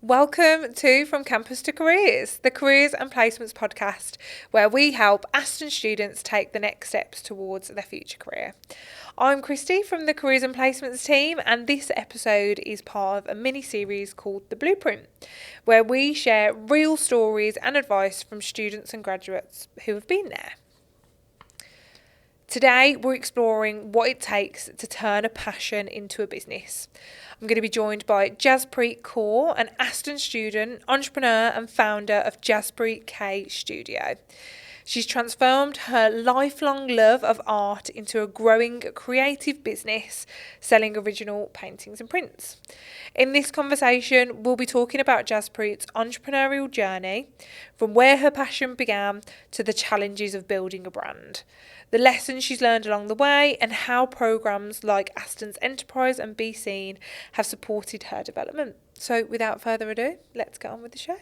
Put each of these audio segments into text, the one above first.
Welcome to From Campus to Careers, the Careers and Placements podcast, where we help Aston students take the next steps towards their future career. I'm Christy from the Careers and Placements team, and this episode is part of a mini-series called The Blueprint, where we share real stories and advice from students and graduates who have been there. Today, we're exploring what it takes to turn a passion into a business. I'm going to be joined by Jaspreet Kaur, an Aston student, entrepreneur and founder of Jaspreet K Studio. She's transformed her lifelong love of art into a growing creative business, selling original paintings and prints. In this conversation, we'll be talking about Jaspreet's entrepreneurial journey, from where her passion began to the challenges of building a brand, the lessons she's learned along the way, and how programs like Aston's Enterprise and BSEEN have supported her development. So without further ado, let's get on with the show.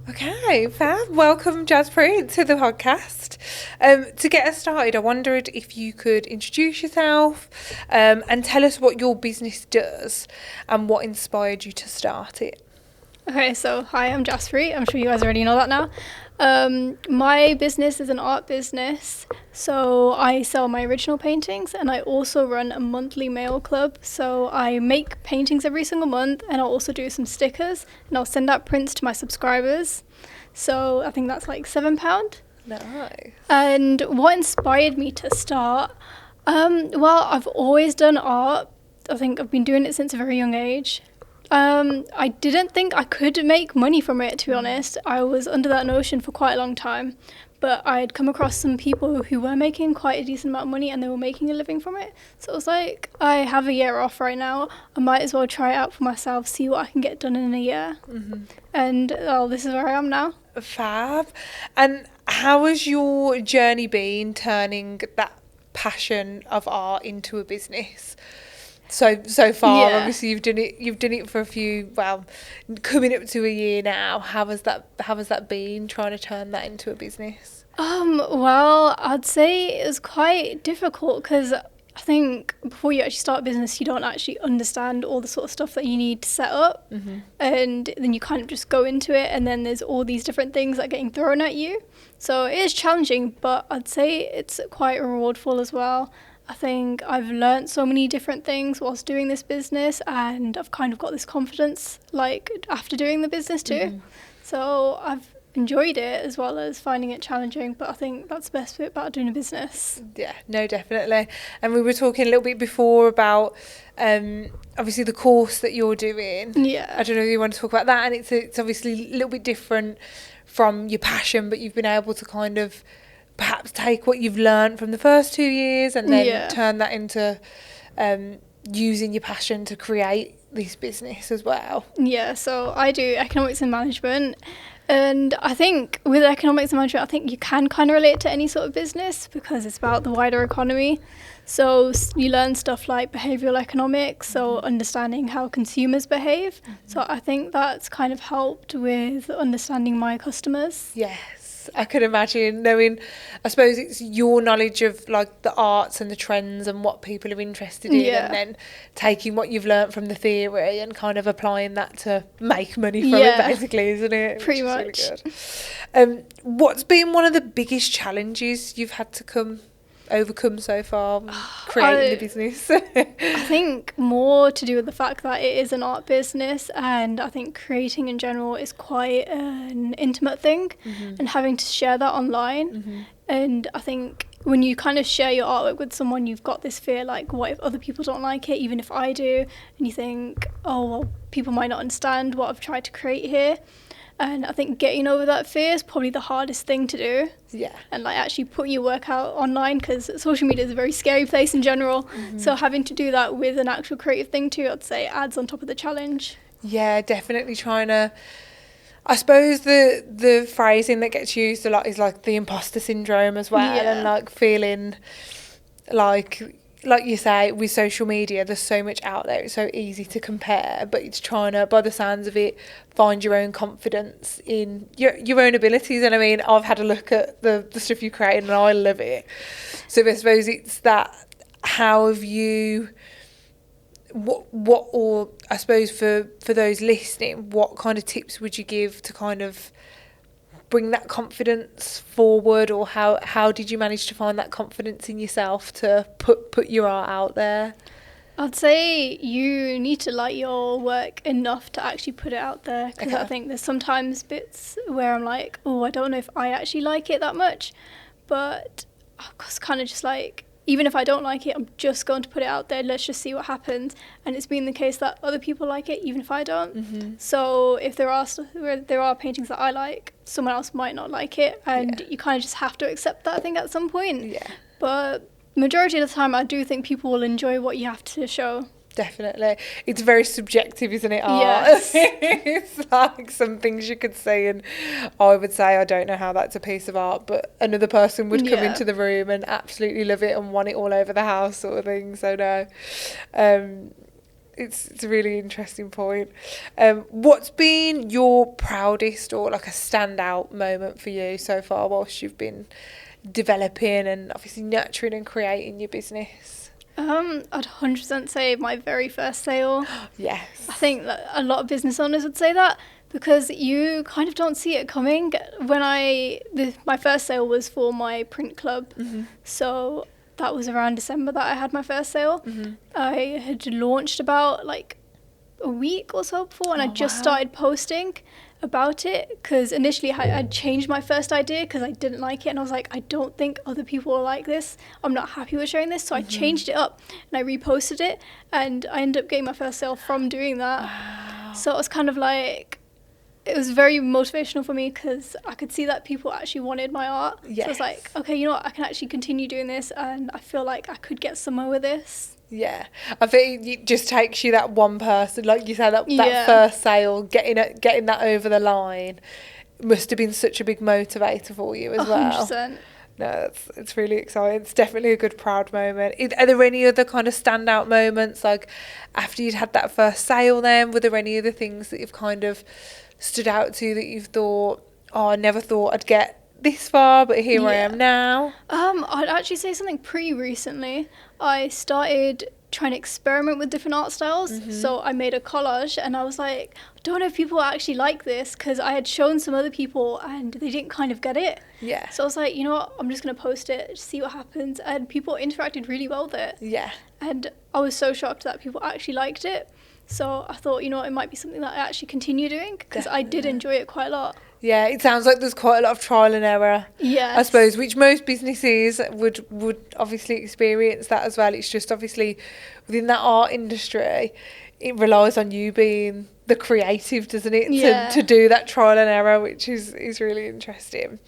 Okay, fab. Welcome, Jaspreet, to the podcast. To get us started, I wondered if you could introduce yourself and tell us what your business does and what inspired you to start it. Okay, so hi, I'm Jaspreet. I'm sure you guys already know that now. My business is an art business, so I sell my original paintings, and I also run a monthly mail club. So I make paintings every single month, and I'll also do some stickers, and I'll send out prints to my subscribers. So I think that's like £7. Nice. And what inspired me to start? Well, I've always done art. I think I've been doing it since a very young age. I didn't think I could make money from it, to be honest. I was under that notion for quite a long time, but I'd come across some people who were making quite a decent amount of money and they were making a living from it. So I was like, I have a year off right now. I might as well try it out for myself, see what I can get done in a year. Mm-hmm. And this is where I am now. Fab. And how has your journey been turning that passion of art into a business? So far, Yeah. Obviously you've done it for a few, coming up to a year now. How has that been, trying to turn that into a business? Well, I'd say it was quite difficult because I think before you actually start a business, you don't actually understand all the sort of stuff that you need to set up. Mm-hmm. And then you kind of just go into it, and then there's all these different things that are getting thrown at you. So it is challenging, but I'd say it's quite rewardful as well. I think I've learnt so many different things whilst doing this business, and I've kind of got this confidence after doing the business too. Mm-hmm. So I've enjoyed it as well as finding it challenging, but I think that's the best bit about doing a business. Yeah, no, definitely. And we were talking a little bit before about obviously the course that you're doing. Yeah. I don't know if you want to talk about that, and it's obviously a little bit different from your passion, but you've been able to kind of perhaps take what you've learned from the first 2 years and then turn that into using your passion to create this business as well. Yeah, so I do economics and management, and I think with economics and management, I think you can kind of relate to any sort of business because it's about the wider economy. So you learn stuff like behavioural economics, so understanding how consumers behave. Mm-hmm. So I think that's kind of helped with understanding my customers. Yes. I could imagine knowing, I suppose it's your knowledge of like the arts and the trends and what people are interested in, and then taking what you've learnt from the theory and kind of applying that to make money from it, basically, isn't it? Pretty much. Really good. What's been one of the biggest challenges you've had to overcome so far creating the business? I think more to do with the fact that it is an art business, and I think creating in general is quite an intimate thing. Mm-hmm. And having to share that online. Mm-hmm. And I think when you kind of share your artwork with someone, you've got this fear like, what if other people don't like it, even if I do? And you think, oh well, people might not understand what I've tried to create here. And I think getting over that fear is probably the hardest thing to do. Yeah. And actually putting your work out online, because social media is a very scary place in general. Mm-hmm. So having to do that with an actual creative thing too, I'd say adds on top of the challenge. Yeah, definitely trying to, I suppose the phrasing that gets used a lot is like the imposter syndrome as well. Yeah. And like feeling like you say, with social media, there's so much out there. It's so easy to compare, but it's trying to, by the sounds of it, find your own confidence in your own abilities. And I mean, I've had a look at the stuff you created, and I love it. So I suppose it's that, how have you or I suppose for those listening, what kind of tips would you give to kind of bring that confidence forward, or how did you manage to find that confidence in yourself to put your art out there? I'd say you need to like your work enough to actually put it out there, because I think there's sometimes bits where I'm like, oh, I don't know if I actually like it that much, but I was kind of just like, even if I don't like it, I'm just going to put it out there, let's just see what happens. And it's been the case that other people like it even if I don't. Mm-hmm. So if there are paintings that I like, someone else might not like it, and you kind of just have to accept that, I think, at some point. But majority of the time I do think people will enjoy what you have to show. Definitely. It's very subjective, isn't it, art? Yes. It's like some things you could see and I would say, I don't know how that's a piece of art, but another person would come into the room and absolutely love it and want it all over the house, sort of thing. So no, it's a really interesting point. What's been your proudest or like a standout moment for you so far whilst you've been developing and obviously nurturing and creating your business? I'd 100% say my very first sale. Yes. I think that a lot of business owners would say that, because you kind of don't see it coming. When my first sale was for my print club, so that was around December that I had my first sale. I had launched about like a week or so before, and I just started posting about it, because initially I'd changed my first idea because I didn't like it, and I was like, I don't think other people will like this, I'm not happy with sharing this, so I changed it up and I reposted it, and I ended up getting my first sale from doing that. So it was kind of like, it was very motivational for me because I could see that people actually wanted my art. So I was like, okay, you know what, I can actually continue doing this, and I feel like I could get somewhere with this. Yeah, I think it just takes you that one person, like you said, that first sale, getting that over the line must have been such a big motivator for you as 100%. well. No, it's really exciting. It's definitely a good proud moment. Are there any other kind of standout moments, like after you'd had that first sale then? Were there any other things that you've kind of stood out to that you've thought, oh, I never thought I'd get this far, but here I am now? I'd actually say something pretty recently. I started trying to experiment with different art styles. So I made a collage, and I was like, I don't know if people actually like this, because I had shown some other people and they didn't kind of get it. Yeah. So I was like, you know what, I'm just going to post it, see what happens. And people interacted really well with it. Yeah. And I was so shocked that people actually liked it. So I thought, you know, it might be something that I actually continue doing, because I did enjoy it quite a lot. Yeah, it sounds like there's quite a lot of trial and error. Yes. I suppose, which most businesses would obviously experience that as well. It's just obviously within that art industry, it relies on you being the creative, doesn't it? Yeah. To do that trial and error, which is really interesting.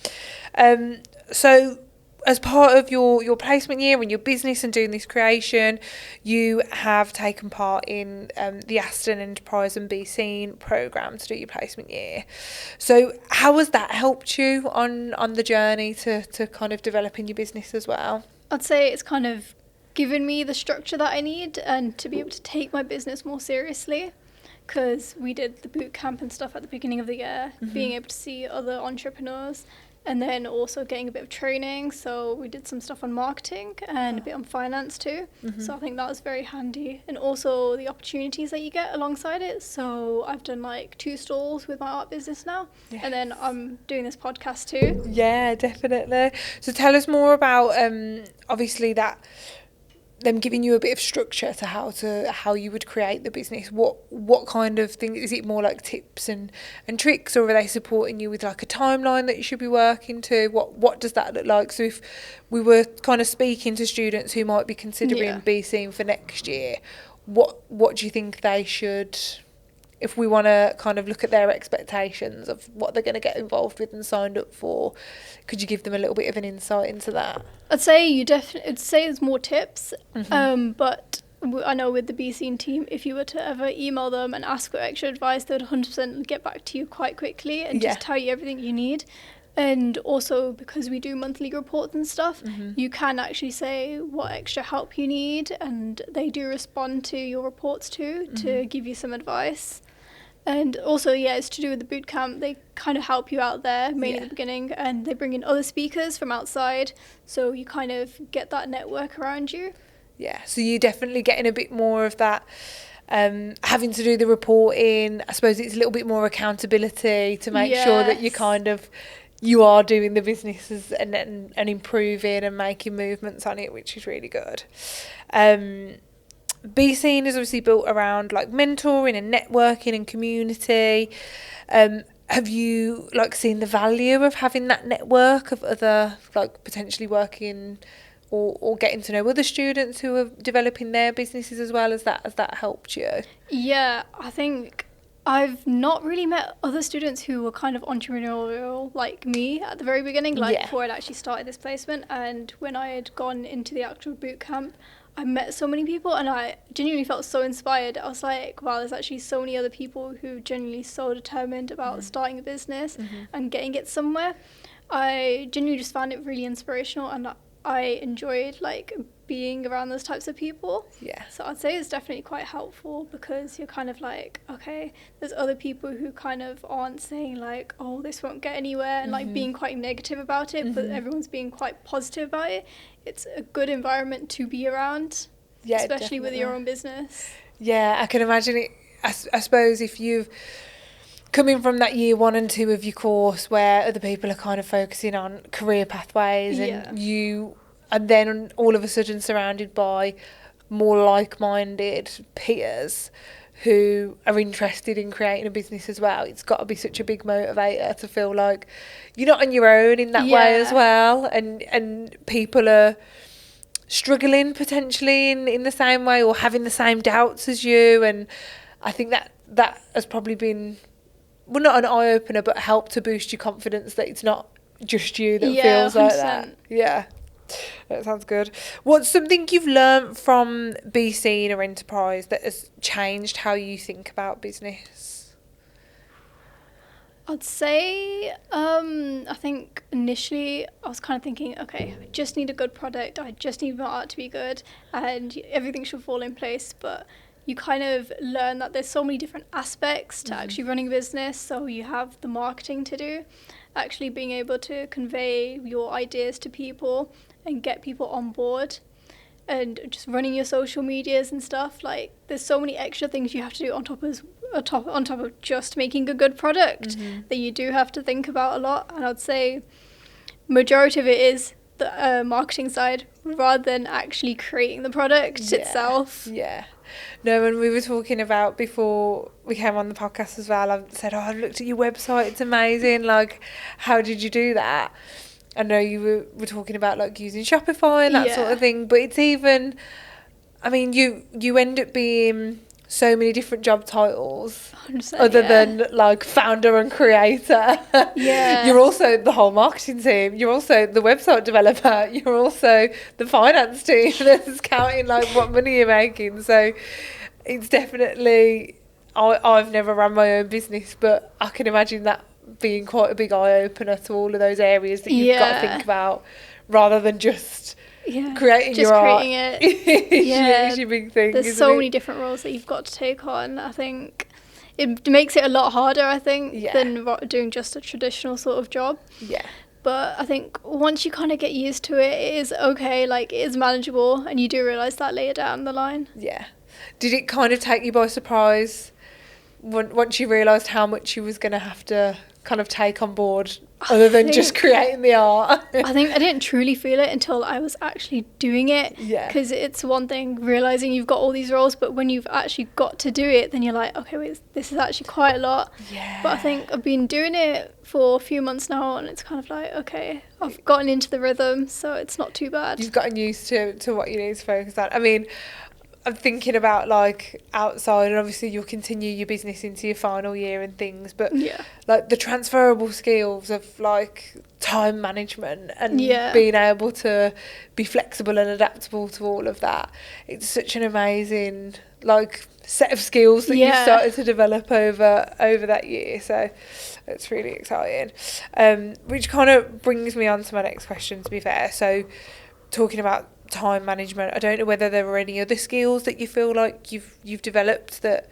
So as part of your placement year and your business and doing this creation, you have taken part in the Aston Enterprise and BSEEN programme to do your placement year. So how has that helped you on the journey to kind of developing your business as well? I'd say it's kind of given me the structure that I need, and to be able to take my business more seriously, because we did the boot camp and stuff at the beginning of the year, being able to see other entrepreneurs, and then also getting a bit of training. So we did some stuff on marketing and a bit on finance too. So I think that was very handy. And also the opportunities that you get alongside it. So I've done like 2 stalls with my art business now. Yes. And then I'm doing this podcast too. Yeah, definitely. So tell us more about obviously that them giving you a bit of structure to how you would create the business. What kind of thing is it? More like tips and tricks, or are they supporting you with like a timeline that you should be working to? What does that look like? So if we were kind of speaking to students who might be considering BSEEN for next year, what do you think they should, if we want to kind of look at their expectations of what they're going to get involved with and signed up for, could you give them a little bit of an insight into that? I'd say there's more tips, but I know with the BSEEN team, if you were to ever email them and ask for extra advice, they would 100% get back to you quite quickly and just tell you everything you need. And also, because we do monthly reports and stuff, you can actually say what extra help you need, and they do respond to your reports too, to give you some advice. And also, it's to do with the boot camp. They kind of help you out there, mainly at the beginning, and they bring in other speakers from outside, so you kind of get that network around you. Yeah, so you're definitely getting a bit more of that, having to do the reporting. I suppose it's a little bit more accountability to make sure that you are doing the businesses and improving and making movements on it, which is really good. BSEEN is obviously built around like mentoring and networking and community. Have you like seen the value of having that network of other like potentially working or getting to know other students who are developing their businesses as well? Has that helped you? Yeah, I think I've not really met other students who were kind of entrepreneurial like me at the very beginning, before I'd actually started this placement. And when I had gone into the actual boot camp, I met so many people and I genuinely felt so inspired. I was like, wow, there's actually so many other people who genuinely so determined about starting a business and getting it somewhere. I genuinely just found it really inspirational, and I enjoyed like being around those types of people. Yeah. So I'd say it's definitely quite helpful, because you're kind of like, okay, there's other people who kind of aren't saying like, oh, this won't get anywhere, and like being quite negative about it, but everyone's being quite positive about it. It's a good environment to be around, especially with your own business. Yeah, I can imagine it. I suppose if you've coming from that year 1 and 2 of your course where other people are kind of focusing on career pathways, and you and then all of a sudden surrounded by more like-minded peers who are interested in creating a business as well, it's got to be such a big motivator to feel like you're not on your own in that way as well, and people are struggling potentially in the same way or having the same doubts as you. And I think that has probably been, well, not an eye-opener, but helped to boost your confidence that it's not just you that feels 100%. Like that. Yeah, that sounds good. What's something you've learnt from BSEEN or Enterprise that has changed how you think about business? I'd say, I think initially I was kind of thinking, okay, I just need a good product, I just need my art to be good, and everything should fall in place. But you kind of learn that there's so many different aspects to actually running a business. So you have the marketing to do, actually being able to convey your ideas to people and get people on board, and just running your social medias and stuff. Like, there's so many extra things you have to do on top of just making a good product that you do have to think about a lot. And I'd say majority of it is the marketing side rather than actually creating the product itself. Yeah. No, when we were talking about before we came on the podcast as well, I said, I've looked at your website, it's amazing. Like, how did you do that? I know you were talking about like using Shopify and that sort of thing, but it's even, I mean, you end up being so many different job titles other than like founder and creator. You're also the whole marketing team, you're also the website developer, you're also the finance team that's counting like what money you're making. So it's definitely, I've never run my own business, but I can imagine that being quite a big eye-opener to all of those areas that you've got to think about, rather than just creating your art. It. It's your big thing. There's so many different roles that you've got to take on. I think it makes it a lot harder, than doing just a traditional sort of job. But I think once you kind of get used to it, it is okay, like it is manageable, and you do realise that later down the line. Did it kind of take you by surprise once you realised how much you was going to have to kind of take on board, other than just creating the art? I think I didn't truly feel it until I was actually doing it. Because it's one thing realising you've got all these roles, but when you've actually got to do it, then you're like, okay, wait, this is actually quite a lot. But I think I've been doing it for a few months now, and it's kind of like, okay, I've gotten into the rhythm, so it's not too bad. You've gotten used to what you need to focus on. I mean, I'm thinking about like outside, and obviously you'll continue your business into your final year and things, but like the transferable skills of like time management and being able to be flexible and adaptable to all of that, it's such an amazing like set of skills that you've started to develop over that year. So it's really exciting, which kind of brings me on to my next question, to be fair. So talking about time management, I don't know whether there were any other skills that you feel like you've developed that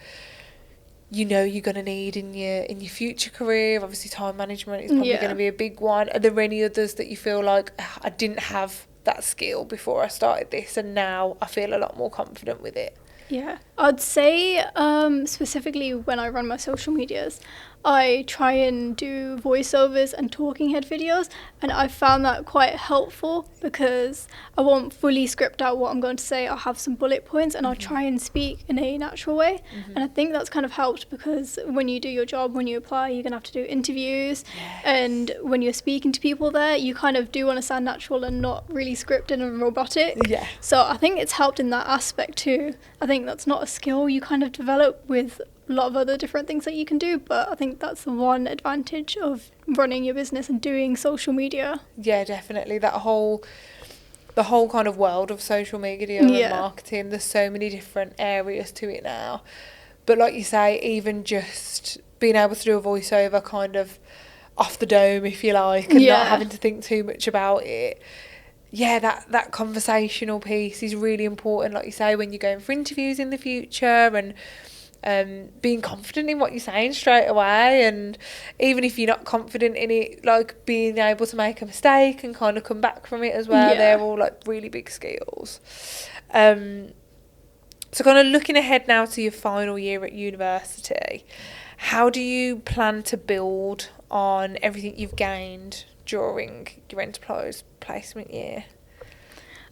you know you're going to need in your future career. Obviously time management is probably going to be a big one. Are there any others that you feel like I didn't have that skill before I started this, and now I feel a lot more confident with it. Yeah, I'd say specifically when I run my social medias, I try and do voiceovers and talking head videos, and I found that quite helpful because I won't fully script out what I'm going to say. I'll have some bullet points and I'll try and speak in a natural way. And I think that's kind of helped because when you do your job, when you apply, you're going to have to do interviews. Yes. And when you're speaking to people there, you kind of do want to sound natural and not really scripted and robotic. Yeah. So I think it's helped in that aspect too. I think that's not a skill you kind of develop with a lot of other different things that you can do, but I think that's the one advantage of running your business and doing social media. Yeah, definitely. The whole kind of world of social media and marketing, there's so many different areas to it now. But like you say, even just being able to do a voiceover kind of off the dome, if you like, and not having to think too much about it. Yeah, that conversational piece is really important, like you say, when you're going for interviews in the future, and being confident in what you're saying straight away, and even if you're not confident in it, like being able to make a mistake and kind of come back from it as well. They're all like really big skills. So kind of looking ahead now to your final year at university, how do you plan to build on everything you've gained during your enterprise placement year?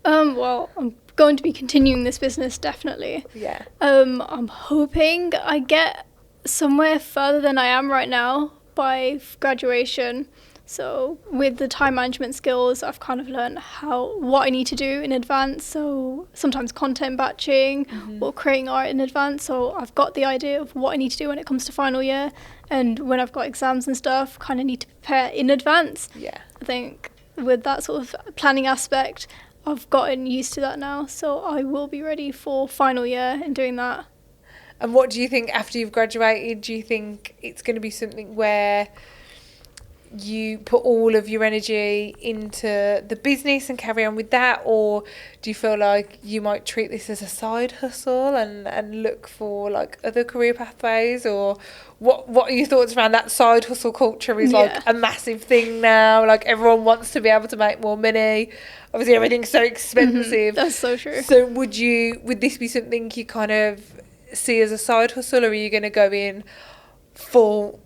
Well, I'm going to be continuing this business, definitely. Yeah. I'm hoping I get somewhere further than I am right now by graduation. So with the time management skills, I've kind of learned what I need to do in advance. So sometimes content batching or creating art in advance. So I've got the idea of what I need to do when it comes to final year. And when I've got exams and stuff, kind of need to prepare in advance. Yeah. I think with that sort of planning aspect, I've gotten used to that now. So I will be ready for final year and doing that. And what do you think after you've graduated? Do you think it's going to be something where you put all of your energy into the business and carry on with that, or do you feel like you might treat this as a side hustle and look for like other career pathways? Or what are your thoughts around that? Side hustle culture is like a massive thing now. Like everyone wants to be able to make more money. Obviously everything's so expensive. That's so true. So would this be something you kind of see as a side hustle, or are you going to go in full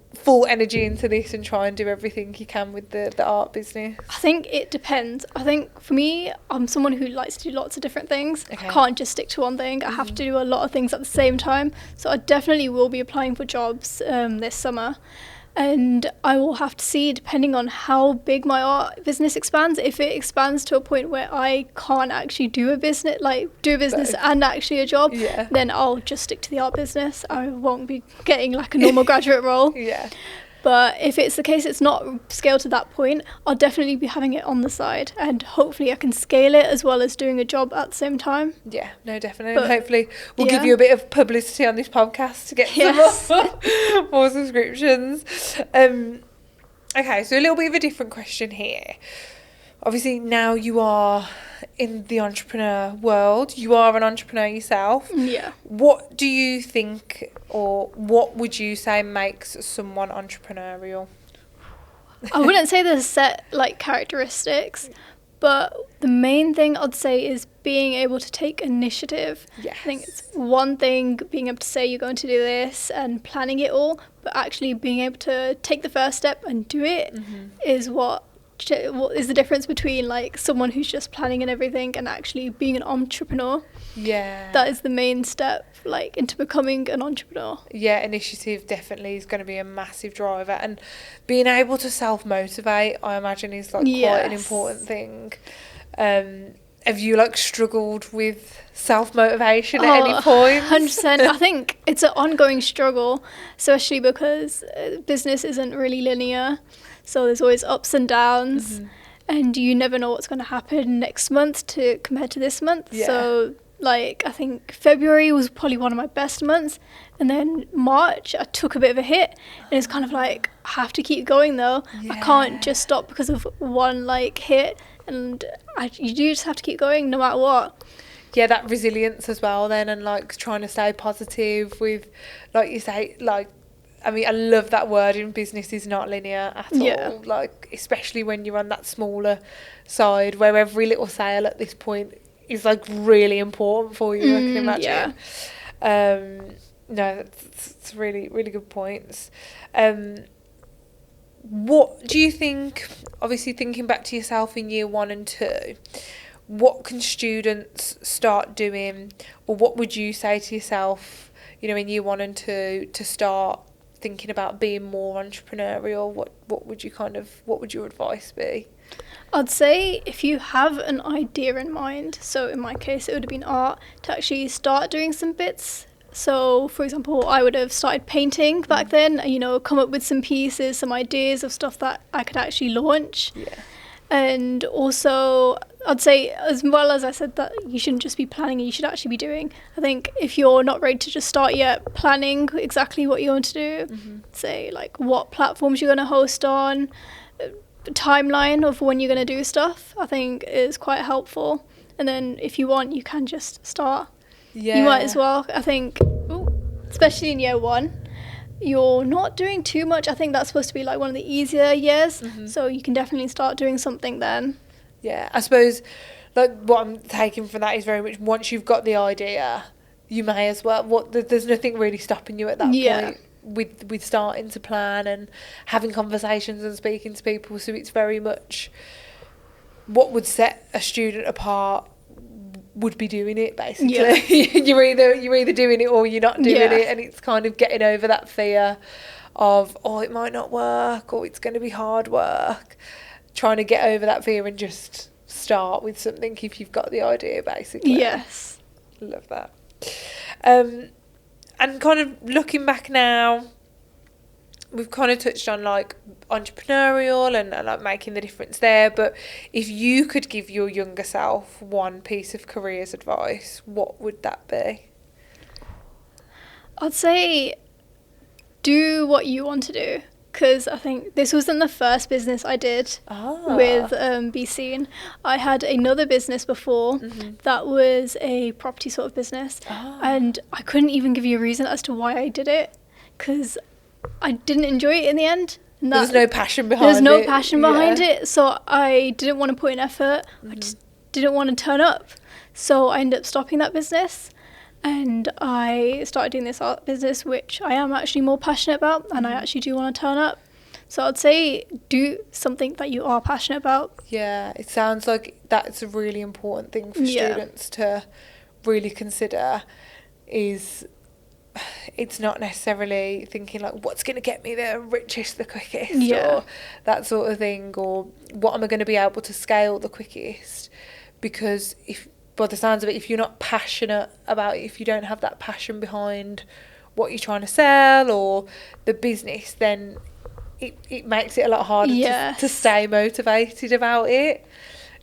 energy into this and try and do everything you can with the art business? I think it depends. I think for me, I'm someone who likes to do lots of different things. Okay. I can't just stick to one thing. I have to do a lot of things at the same time. So I definitely will be applying for jobs this summer. And I will have to see, depending on how big my art business expands, if it expands to a point where I can't actually do a business and actually a job, then I'll just stick to the art business. I won't be getting like a normal graduate role. Yeah. But if it's the case it's not scaled to that point, I'll definitely be having it on the side, and hopefully I can scale it as well as doing a job at the same time. Yeah, no, definitely. But hopefully we'll give you a bit of publicity on this podcast to get some more subscriptions. Okay, so a little bit of a different question here. Obviously now you are in the entrepreneur world. You are an entrepreneur yourself. Yeah. What do you think, or what would you say makes someone entrepreneurial? I wouldn't say there's set like characteristics, but the main thing I'd say is being able to take initiative. Yes. I think it's one thing being able to say you're going to do this and planning it all, but actually being able to take the first step and do it is what is the difference between like someone who's just planning and everything and actually being an entrepreneur. Yeah. That is the main step like into becoming an entrepreneur. Yeah, initiative definitely is going to be a massive driver, and being able to self-motivate, I imagine, is like quite an important thing. Have you like struggled with self-motivation at any point? 100%. I think it's an ongoing struggle, especially because business isn't really linear. So there's always ups and downs, and you never know what's going to happen next month compared to this month. Yeah. So like I think February was probably one of my best months, and then March I took a bit of a hit, and it's kind of like I have to keep going though. I can't just stop because of one like hit, and you do just have to keep going no matter what. Yeah, that resilience as well then, and like trying to stay positive with, like you say, like I mean, I love that word in business is not linear at all. Like, especially when you're on that smaller side where every little sale at this point is like really important for you, I can imagine. No, that's really, really good points. What do you think, obviously thinking back to yourself in year 1 and 2, what can students start doing, or what would you say to yourself, you know, in year 1 and 2 to start thinking about being more entrepreneurial? What would your advice be? I'd say if you have an idea in mind, so in my case it would have been art, to actually start doing some bits. So for example, I would have started painting back then, you know, come up with some pieces, some ideas of stuff that I could actually launch. And also I'd say, as well as I said that you shouldn't just be planning, you should actually be doing. I think if you're not ready to just start yet planning exactly what you want to do, say like what platforms you're going to host on, timeline of when you're going to do stuff, I think is quite helpful. And then if you want, you can just start. You might as well. I think, especially in year 1, you're not doing too much. I think that's supposed to be like one of the easier years, so you can definitely start doing something then. Yeah, I suppose like what I'm taking from that is very much once you've got the idea, you may as well. There's nothing really stopping you at that point with starting to plan and having conversations and speaking to people. So it's very much what would set a student apart would be doing it, basically. you're either doing it or you're not doing it, and it's kind of getting over that fear of, oh, it might not work, or it's going to be hard work. Trying to get over that fear and just start with something if you've got the idea, basically. Yes. Love that. And kind of looking back now, we've kind of touched on like entrepreneurial and like making the difference there, but if you could give your younger self one piece of careers advice, what would that be? I'd say do what you want to do, because I think this wasn't the first business I did with BSEEN. I had another business before that was a property sort of business, and I couldn't even give you a reason as to why I did it, because I didn't enjoy it in the end. There's no passion behind it. So I didn't want to put in effort. I just didn't want to turn up. So I ended up stopping that business, and I started doing this art business, which I am actually more passionate about, and I actually do want to turn up. So I'd say do something that you are passionate about. Yeah, it sounds like that's a really important thing for students to really consider, is it's not necessarily thinking like what's going to get me the richest the quickest or that sort of thing, or what am I going to be able to scale the quickest, because if by the sounds of it, if you're not passionate about it, if you don't have that passion behind what you're trying to sell or the business, then it makes it a lot harder to stay motivated about it.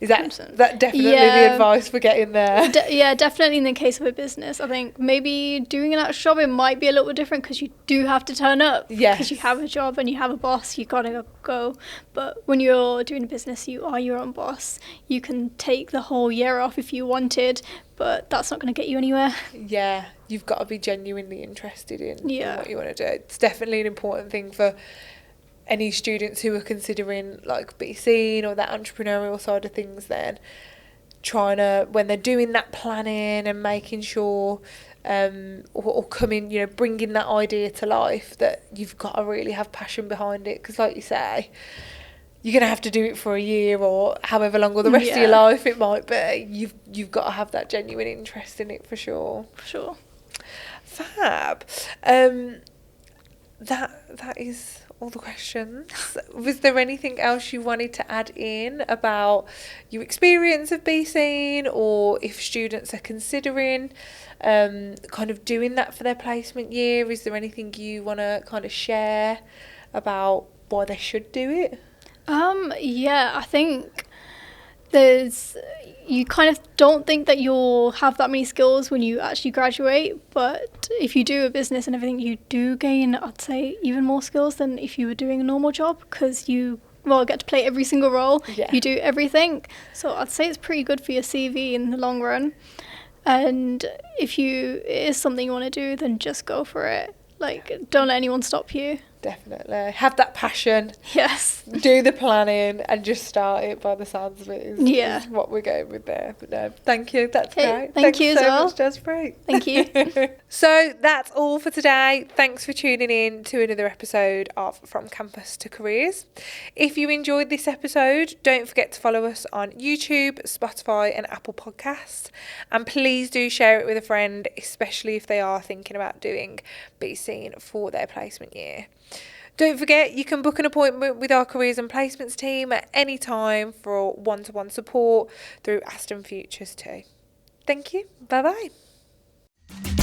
Is that definitely the advice for getting there? Definitely in the case of a business. I think maybe doing an actual job, it might be a little bit different because you do have to turn up. Because you have a job and you have a boss, you got to go. But when you're doing a business, you are your own boss. You can take the whole year off if you wanted, but that's not going to get you anywhere. Yeah, you've got to be genuinely interested in what you want to do. It's definitely an important thing for any students who are considering like BSEEN or that entrepreneurial side of things, then trying to, when they're doing that planning and making sure or coming, you know, bringing that idea to life, that you've got to really have passion behind it, because like you say, you're going to have to do it for a year or however long, or the rest of your life it might be. You've got to have that genuine interest in it for sure. Fab. That is all the questions. Was there anything else you wanted to add in about your experience of BSEEN, or if students are considering kind of doing that for their placement year? Is there anything you want to kind of share about why they should do it? I think you kind of don't think that you'll have that many skills when you actually graduate, but if you do a business and everything, you do gain, I'd say, even more skills than if you were doing a normal job, because you get to play every single role. You do everything, so I'd say it's pretty good for your CV in the long run. And if it is something you want to do, then just go for it. Like, don't let anyone stop you. Definitely. Have that passion. Yes. Do the planning and just start it by the sounds of it is what we're going with there. But no, thank you. That's great. Thank you so as well. much, Jaspreet. Thank you. So that's all for today. Thanks for tuning in to another episode of From Campus to Careers. If you enjoyed this episode, don't forget to follow us on YouTube, Spotify and Apple Podcasts. And please do share it with a friend, especially if they are thinking about doing BSEEN for their placement year. Don't forget, you can book an appointment with our careers and placements team at any time for one-to-one support through Aston Futures too. Thank you. Bye-bye.